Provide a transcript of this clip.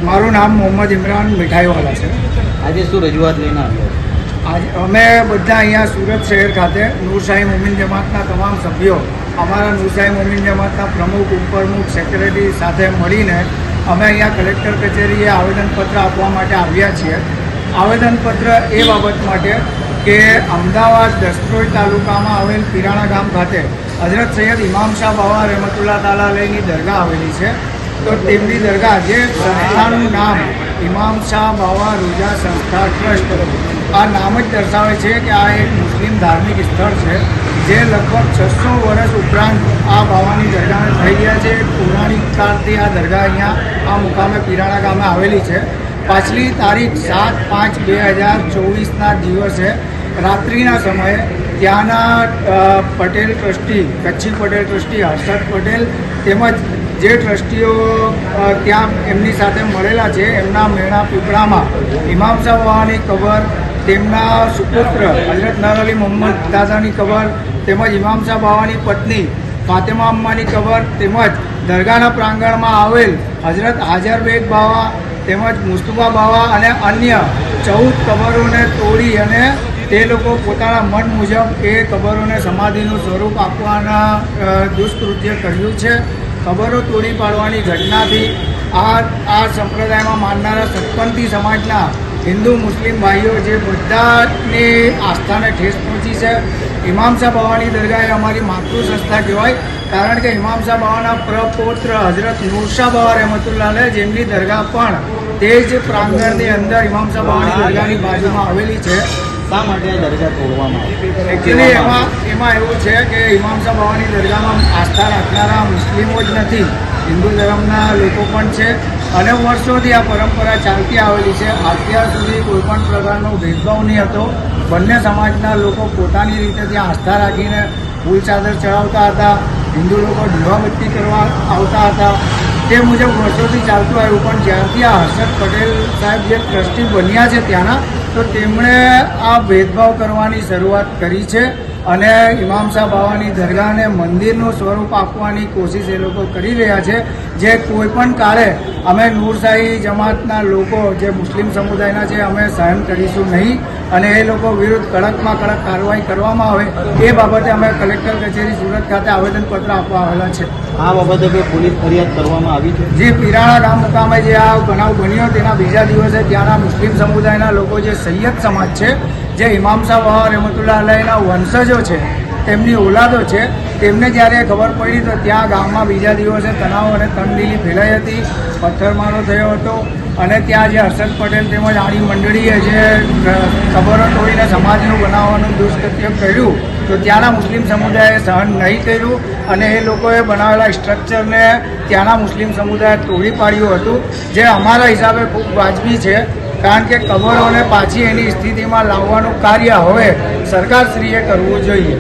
મારું નામ મોહમ્મદ ઇમરાન મીઠાઈવાલા છે। આજે શું રજૂઆત લઈને આવ્યા? આજે અમે બધા અહીંયા સુરત શહેર ખાતે નૂરશાહી મોમીન જમાતના તમામ સભ્યો, અમારા નૂરશાહી મોમીન જમાતના પ્રમુખ, ઉપપ્રમુખ, સેક્રેટરી સાથે મળીને અમે અહીંયા કલેક્ટર કચેરીએ આવેદનપત્ર આપવા માટે આવ્યા છીએ। આવેદનપત્ર એ બાબત માટે કે અમદાવાદ દસક્રોઈ તાલુકામાં આવેલ પીરાણા ગામ ખાતે હઝરત સૈયદ ઇમામ શાહ બાવા રહેમતુલ્લાહ તાલા અલૈહની દરગાહ આવેલી છે। તો તેમની દરગાહ, જે સંસ્થાનું નામ ઇમામ શાહ બાવા રોજા સંસ્થા ટ્રસ્ટ, આ નામ જ દર્શાવે છે કે આ એક મુસ્લિમ ધાર્મિક સ્થળ છે, જે લગભગ 600 વર્ષ ઉપરાંત આ બાવાની દરગાહ થઈ ગયા છે। પૌરાણિક કાળથી આ દરગાહ અહીંયા આ મુકામે પીરાણા ગામે આવેલી છે। પાછલી તારીખ 7/5/2024ના દિવસે રાત્રિના સમયે ત્યાંના પટેલ ટ્રસ્ટી, કચ્છી પટેલ ટ્રસ્ટી હર્ષદ પટેલ તેમજ જે ટ્રસ્ટીઓ ત્યાં એમની સાથે મળેલા છે, એમના મેણા પીપળામાં ઇમામ શાહ બાવાની કબર, તેમના સુપુત્ર હઝરત નર અલી મોહમ્મદ દાદાની કબર, તેમજ ઇમામ શાહ બાવાની પત્ની ફાતિમા અમ્માની કબર, તેમજ દરગાહના પ્રાંગણમાં આવેલ હઝરત હાજર બેગ બાવા તેમજ મુસ્તુફા બાવા અને અન્ય 14 કબરોને તોડી અને તે લોકો પોતાના મન મુજબ એ કબરોને સમાધિનું સ્વરૂપ આપવાના દુષ્કૃત્ય કર્યું છે। કબરો તોડી પાડવાની ઘટનાથી આ સંપ્રદાયમાં માનનારા સત્પંથી સમાજના હિન્દુ મુસ્લિમ ભાઈઓ, જે બધાની આસ્થાને ઠેસ પહોંચી છે। ઇમામ શાહ બાવાની દરગાહ એ અમારી માતૃ સંસ્થા કહેવાય, કારણ કે ઇમામ શાહ બાવાના પ્રપૌત્ર હઝરત નૂરશાહ બાવા રહેમતુલ્લાહ અલૈહ, જેમની દરગાહ પણ તે જ પ્રાંગણની અંદર ઇમામ શાહ બાવાની દરગાહની બાજુમાં આવેલી છે। શા માટે આ દરગાહ તોડવામાં આવી? એકચ્યુઅલી એમાં એવું છે કે ઇમામ શાહ બાવાની દરગાહમાં આસ્થા રાખનારા મુસ્લિમો જ નથી, હિન્દુ ધર્મના લોકો પણ છે અને વર્ષોથી આ પરંપરા ચાલતી આવેલી છે। અત્યાર સુધી કોઈપણ પ્રકારનો ભેદભાવ નહીં હતો। બંને સમાજના લોકો પોતાની રીતે ત્યાં આસ્થા રાખીને ફૂલ ચાદર ચડાવતા હતા, હિન્દુ લોકો દીવાબત્તી કરવા આવતા હતા, તે મુજબ વર્ષોથી ચાલતું આવ્યું। પણ જ્યારથી આ હર્ષદ પટેલ સાહેબ જે ટ્રસ્ટી બન્યા છે ત્યાંના, તો તેમણે આ ભેદભાવ કરવાની શરૂઆત કરી છે અને ઇમામ શાહ બાવાની દરગાહને મંદિરનું સ્વરૂપ આપવાની કોશિશ એ લોકો કરી રહ્યા છે, જે કોઈ પણ કાળે અમે નૂરશાહી જમાતના લોકો, જે મુસ્લિમ સમુદાયના છે, અમે સહન કરીશું નહીં અને એ લોકો વિરુદ્ધ કડકમાં કડક કાર્યવાહી કરવામાં આવે એ બાબતે અમે કલેક્ટર કચેરી સુરત ખાતે આવેદનપત્ર આપવા આવેલા છે। આ બાબતે કોઈ પોલીસ ફરિયાદ કરવામાં આવી છે? જે પીરાણા ગામ મુકામે જે આ બનાવ બન્યો તેના બીજા દિવસે ત્યાંના મુસ્લિમ સમુદાયના લોકો, જે સૈયદ સમાજ છે, જે ઇમામ શાહ બાવા રહેમતુલ્લાહ અલૈહના વંશજો છે, તેમની ઓલાદો છે, તેમને જ્યારે ખબર પડી તો ત્યાં ગામમાં બીજા દિવસે તણાવ અને તંગદિલી ફેલાઈ હતી, પથ્થરમારો થયો હતો અને ત્યાં જે હર્ષદ પટેલ તેમજ આણી મંડળીએ જે કબરો તોડીને સમાજનું બનાવવાનું દુષ્કૃત્ય કર્યું, તો ત્યાંના મુસ્લિમ સમુદાયે સહન નહીં કર્યું અને એ લોકોએ બનાવેલા સ્ટ્રક્ચરને ત્યાંના મુસ્લિમ સમુદાયે તોડી પાડ્યું હતું, જે અમારા હિસાબે ખૂબ વાજબી છે, કારણ કે કબરોને પાછી એની સ્થિતિમાં લાવવાનું કાર્ય હવે સરકારશ્રીએ કરવું જોઈએ।